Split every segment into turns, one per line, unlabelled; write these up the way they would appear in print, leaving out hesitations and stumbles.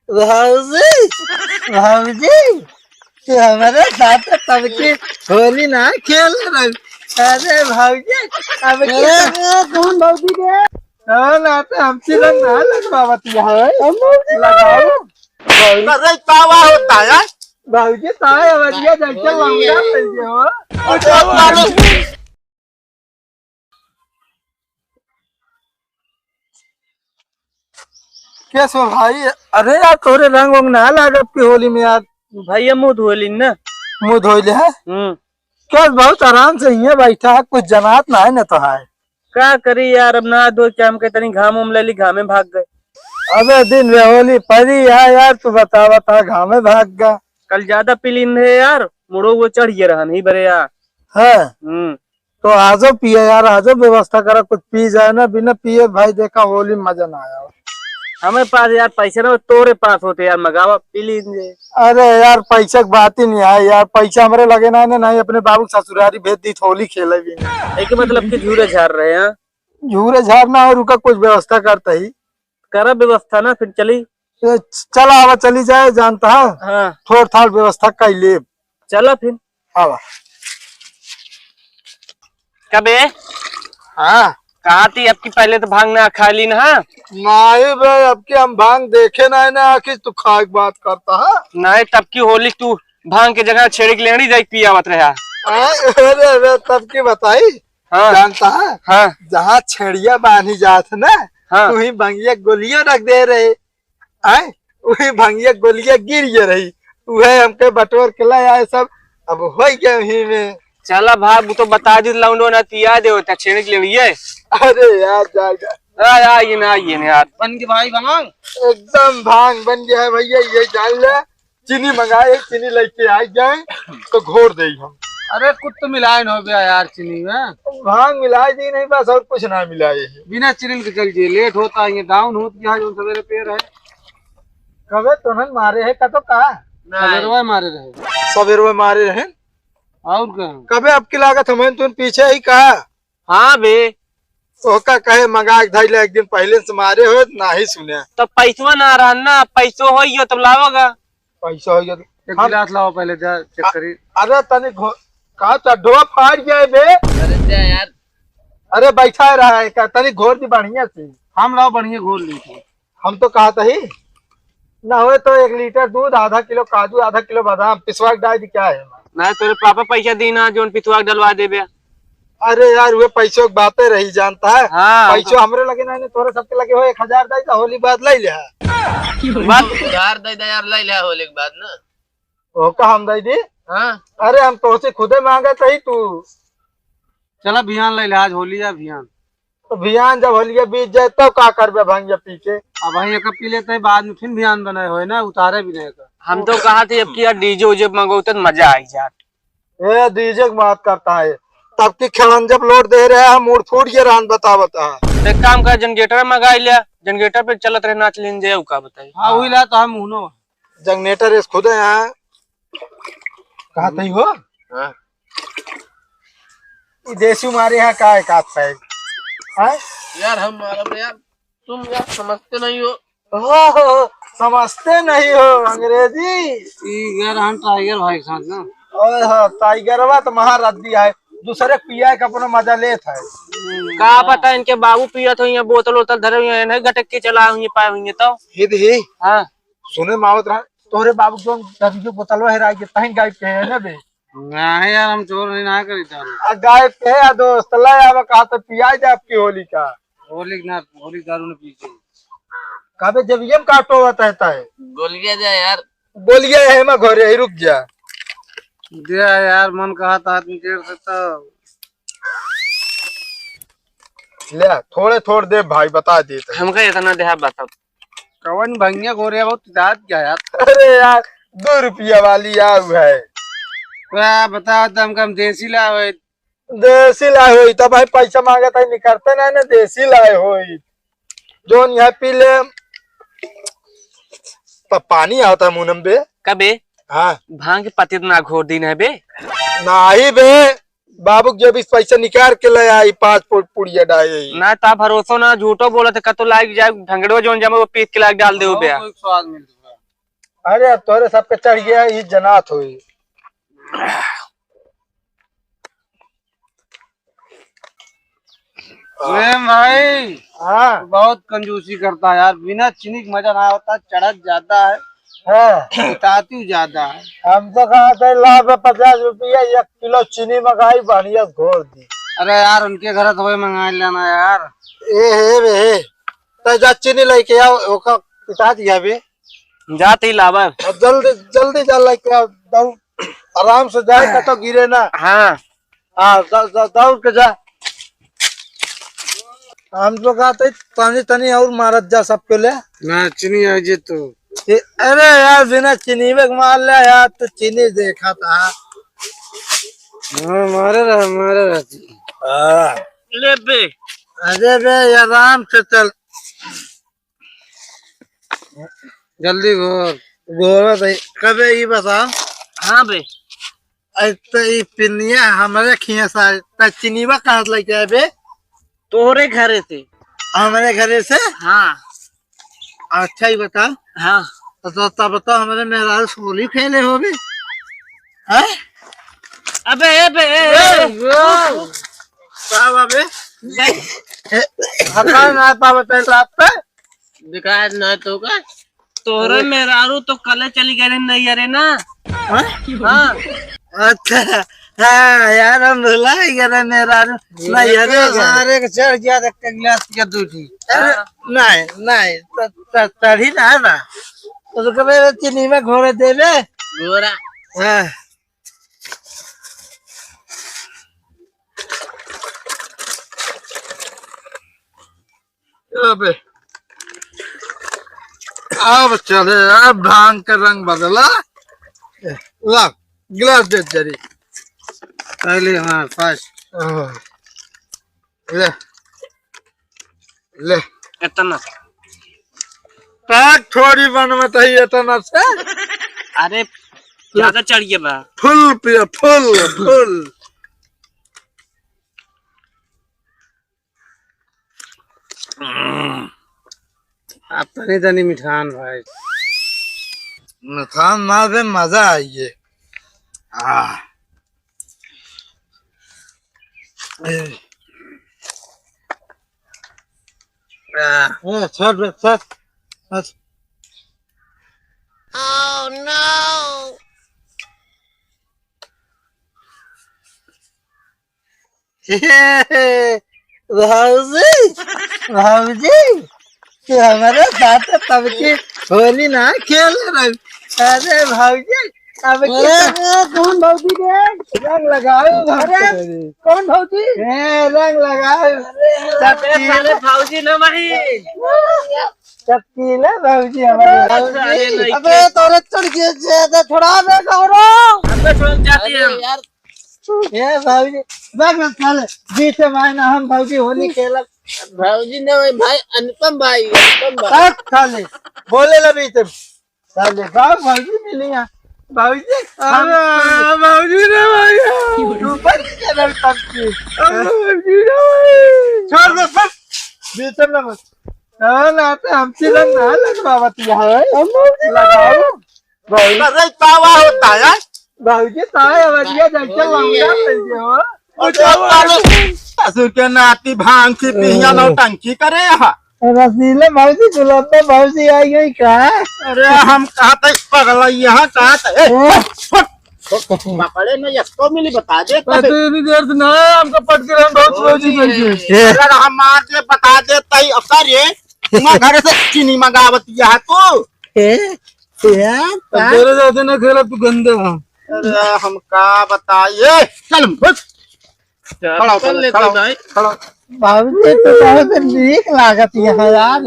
भाऊजी भाऊजी तू हमारे साथ तब की होली ना खेल रहे। अरे भाऊजी अब कौन भाऊजी रे? ना तो हमसे रंग ना लगवावत है लगाओ।
अरे तावा होता है
भाऊजी ताए बढ़िया जैसे लौंडा मिल हो। कैसे हो भाई? अरे यार तोरे रंग वंग ना लागत की होली में यार।
भाई मुंह धोली ना।
मुंह धोइले है क्या? बहुत आराम से ही बैठा है, कुछ जमात ना है न तो है।
क्या करी यार, अब ना दो क्या हम कहते घाम उम ले ली, घामे भाग गए।
अबे दिन में होली पड़ी है यार, तू बता घामे भाग गया।
कल ज्यादा पीलीन है यार, मुड़ो वो चढ़ गया रहा नहीं बरे यार।
है तो आजो पिए यार, आजो व्यवस्था करा कुछ पी जाए ना, बिना पिए भाई देखा होली में मजा ना आया।
हमें पास यार पैसे ना तोरे पास होते यार, मगावा पी लीजिए।
अरे यार पैसा की बात ही नहीं है यार, पैसा हमारे लगे ना नहीं, अपने बाबू ससुरारी भेज दी होली खेले भी
एक मतलब की झूरे झाड़ रहे हैं।
झूरे झाड़ना और रुका कुछ व्यवस्था करता ही
करा व्यवस्था ना, फिर चली
चला आवा चली जाए जानता है।
हाँ
थोड़ा थाड़ व्यवस्था कर ले
चला फिर
आवा।
कबे
हाँ
कहा थी अब की पहले तो भांगना खा ली ना।
नहीं भाई अब की हम भांग देखे ना है ना, आखिर तू खा की बात करता है।
नहीं तब की होली तू भांग के जगह छेड़ी की लेनी जाई पिया मत रहा।
अरे तब की बताई।
हाँ
जानता है
हाँ
जहाँ छेड़िया बांधी जात ना,
हाँ
वही भंगिया गोलियां रख दे रहे आए, वही भंगिया गोलियां गिर ये रही, वह हमके बटोर के लाए आए सब। अब हो गया वही में।
चला भाग तो बता दी लाउंडो ना तिया दे होता छेड़ी के लिए।
अरे यार जा
आइए ना यार बन के भाई भांग
एकदम भांग बन गया है भैया, ये जान ले। चीनी मंगाए, चीनी लेके आ जाए तो घोर दे हम।
अरे कुछ तो मिलाए हो गया यार चीनी में,
भांग मिलाए दी नहीं, बस और कुछ ना मिलाए।
बिना चीनी के चल जी लेट होता है, ये डाउन होती है जो सवेरे पेड़ है।
कबे तुनन मारे है का तो कहा
सवेरे मारे रहे,
सवेरे मारे रहे
और क्या
कबे आपकी लागत हमें तुम पीछे ही कहा।
हाँ बे
ओका कहे मंगा धाई ले, एक दिन पहले से मारे हो ना ही सुने।
तब पैसवा ना रहा ना, पैसो हो तब लाओगा।
पैसा हो गया
एक गिलास लाओ पहले जा चेक करी।
अरे तने कहा चड्ढवा फाड़ गए बे।
अरे जा यार,
अरे बैठा रहा है का तनी घोर दी बढ़िया से।
हम लाओ बढ़िया घोल ली थी।
हम तो कहा था ही ना हुए तो 1 लीटर दूध, आधा किलो काजू, आधा किलो बादाम पिसवा के डाल दी क्या है।
ना तेरे पापा पैसा देना जो पितवा डलवा दे बे।
अरे यार वे पैसों की बातें रही जानता है।
हाँ
पैसों हमरे लगे ना, तोरे सबके लगे हो 1000 दाई तो होली बाद ले लिया
बात उधार दे दे यार, ले ले होली के बाद ना।
ओका हम दई दी।
हाँ
अरे हम तो से खुदे मांगा ही तू।
चला भियान ले ले, आज होली जा भियान।
तो भियान जब होलिया बीत जाए तो का करबे भंगिया पी के।
अब भाई एक पी लेते हैं, बाद में फिर भियान बनाए हो ना, उतारे भी नहीं का। हम तो कहा थे अब की यार डीजे उजे मंगो तो मजा आई यार।
ए डीजे की बात करता है, तब की खड़न जब लोड दे रहे हैं मूड फूट ये रान बता
एक काम कर जनरेटर मंगा लिया, जनरेटर पे चलत रहे नाच लेन जाए का बताई। हाँ वही ला तो हम उनो
जनरेटर इस खुद है यहाँ कहा थी हो।
हाँ
देसी मारे यहाँ का एक हाथ है
यार, हम यार तुम यार समझते नहीं हो।
हो समझते नहीं हो अंग्रेजी।
यार हम टाइगर भाई के साथ ना।
ओह टाइगरवा तो महारथी है, दूसरे पिया का अपना मजा लेता है।
का पता इनके बाबू पिया तो ये बोतल वोतल धरे हुए हैं, गटक के चला हुए पाए हुए तो
ही
हाँ
सुने मावत रहा तोरे बाबू जो दबी जो बोतलवा है राज तहीं गायब के है ना बे।
नहीं यार हम चोर नहीं ना करी था।
गायब के है दोस्त ले आवा कहा तो पिया जाए आपकी होली का।
होली ना, होली दारू ने पी के
कबे जब ये काटो होता है
गोलिया जा यार।
बोलिए है मैं घरे ही रुक जा
दिया यार, मन कहा था आदमी देर से तो
ले थोड़े थोड़े दे भाई बता देते।
हमका इतना देहा बता कवन भंगिया गोरे बहुत दाद क्या यार।
अरे यार 2 रुपया वाली आऊ है
क्या बता दम कम देसी ला हुए।
देसी लाए हो तब भाई पैसा मांगा था निकलते ना ना देसी लाए हो जो यहाँ पी ले तब पानी आता है मुनम बे।
कबे
हाँ
भांग के पति ना घोर दिन है बे।
नहीं बे
बाबू जब इस पैसा निकाल के ले आई 5 पुड़िया डाले
ना ता भरोसा ना झूठो बोला थे कतो लाइक जाए ढंगड़ो जोन जमे वो पीस के लाइक डाल दे बे स्वाद मिल।
अरे अब तोरे सबके चढ़ गया ये जनात हुई।
भाई
हाँ
बहुत कंजूसी करता है यार, बिना चीनी का मजा ना होता, चढ़त ज्यादा है
हाँ
ताती ज्यादा है।
हम तो कहा थे लाभ 50 रुपया 1 किलो चीनी मंगाई बढ़िया घोर दी।
अरे यार उनके घर तो वही मंगा लेना यार।
ए तो जा चीनी लेके आओ ओका पिता दिया बे
जाते ही लावा
और जल्दी जल्दी जा लेके आओ दौड़ आराम से जाए का तो गिरे ना।
हाँ
हाँ दौड़ के जा। हम तो कहते तनी तनी और मारत जा सबके ले
ना चीनी है जे तो।
अरे यार बिना चीनी में मार ले यार तो चीनी देखा था
मारे रहती ले बे।
अरे बे आराम से चल
जल्दी घोर
गोरा भाई कबे ये बता।
हाँ बे
तो ये पिनिया हमारे खिया सारे तो चीनीवा कहाँ से लेके आए बे।
तोहरे घरे से।
हमारे घरे से।
हाँ
अच्छा ही बता।
हाँ
तो तब बताओ हमारे मेहरारू होली खेले हो भी।
अबे
हटा ना पावते रात पे
बेकार ना तो का तोरे मेहरारू तो कल चली गए नहीं अरे ना। हाँ
अच्छा हाँ यार हम भुला गया मेहरारू नहीं अरे
सारे के चढ़ गया था गिलास के दूधी।
नहीं नहीं तड़ी ना तो कभी चीनी में घोड़े देवे
गोरा।
हाँ अबे अब चले अब भांग का रंग बदला ला गिलास दे जरी
पहले हाँ फर्स्ट
ले ले
इतना
पाक थोड़ी बनवत है इतना से।
अरे ज्यादा चढ़ गया बा
फुल पिया फुल
अब तनी तनी मिठान भाई
मिठान मार पे मजा आइए। छोड़ छोड़।
Oh no!
भाऊजी तू हमारे साथ तब की होली ना खेल रही। अरे भाऊजी अब कौन भाऊजी रे रंग लगाओ। अरे कौन भाऊजी रंग लगाओ।
सारे फौजी ना भाई
चपकीला भाऊजी हमारे। अबे तोरे चढ़ गया ज्यादा थोड़ा बे करो।
अबे छोड़ जाती है
यार
ये भाऊजी बस चल बीच में हम भाऊजी होली खेल
भाऊजी ने भाई अनुपम भाई
तक खाले बोले लबी तुम साले भाऊजी मिली यहाँ भाऊजी भाऊजी ने भाई ऊपर चल तक की भाऊजी ने छोड़ दे बस बीच में मत ना तो हम चिल्ला ना लगवावत यहाँ हम लगाओ भाऊजी
अरे पावा होता है
भाऊजी ताए बढ़िया जैसे लंगा पड़ हो
ससुर के नाती भांग की पिया नौटंकी करे यहाँ।
रसीले भाऊजी गुलाब भाऊजी आई गई का।
अरे हम कहते पगला यहाँ कहते पकड़े न इसको मिली बता दे
इतनी देर से ना हमको पट के हम बहुत भाऊजी करके
अगर हम मार दे बता दे तई अवसर ये मैं घर से चीनी मंगावत यहाँ तो
यार तेरे ज्यादा ना खेला तू गंदे वहाँ।
अरे हम का बताइए चल बस खड़ा
चल लेते
खड़ा
भाई
खड़ा
भाऊजी तो बहुत नीक लागत यहाँ यार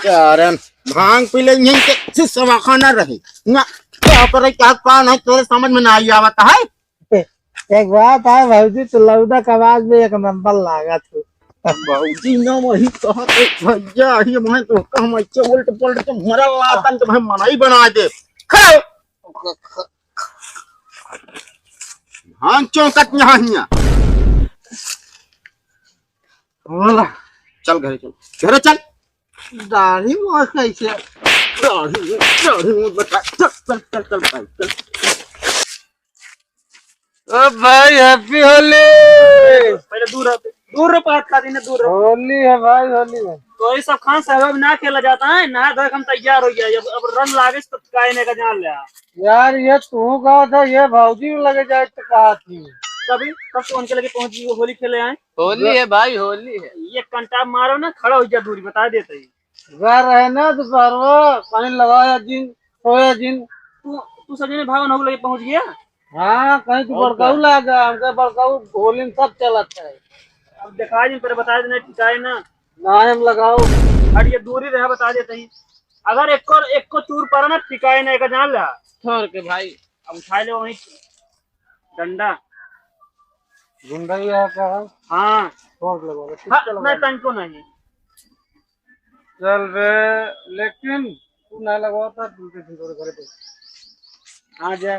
यार भांग पी ले यहीं के सिवा खाना रहे ना क्या करे क्या पान है तेरे समझ में नहीं आवता है।
एक बात है भाऊजी तो लौदा का आवाज में एक नंबर लागत है।
बाबूजी ना वही कहते भैया ये मैं तो हम अच्छे उल्ट पलट तो मरा लातन तो मैं मनाई बना दे खड़ो
हाँ चौकट यहाँ हिया
बोला
चल घरे चल
दाढ़ी मोछ कैसे
दाढ़ी मत बता चल भाई
ओ भाई हैप्पी होली
पहले दूर रहो पात खा देने दूर रहो।
होली है भाई होली है।
तो ये सब खान साहब ना खेला जाता है नहा धो के हम तैयार हो गया अब रंग लागे तो कायने का जान लिया
यार ये तू कहा था ये भाऊजी में लगे जाए तो कहा थी
कभी कब तो उनके लगे पहुंच गई होली खेले आए
होली है भाई होली है।
ये कंटा मारो ना खड़ा हो जा दूरी बता देते ही
घर रहे ना दोपहर पानी लगाया जिन सोया जिन
तू सजने भावन हो लगे पहुंच गया।
हाँ कहीं तो बड़काऊ लागा हमका बड़काऊ होली में सब चलता है।
अब दिखा दिन पर बता देना टिकाए ना
ना हम लगाओ
और ये दूरी रहा बता देते ही अगर एक को चूर पर ना टिकाए ना का जान ला
छोड़ के भाई
अब उठा ले वहीं डंडा
जिंदगी है का
हाँ
छोड़ लगो
हाँ नहीं तनको नहीं
चल रे लेकिन तू ना लगवाता दूसरे घर पे
हाँ जा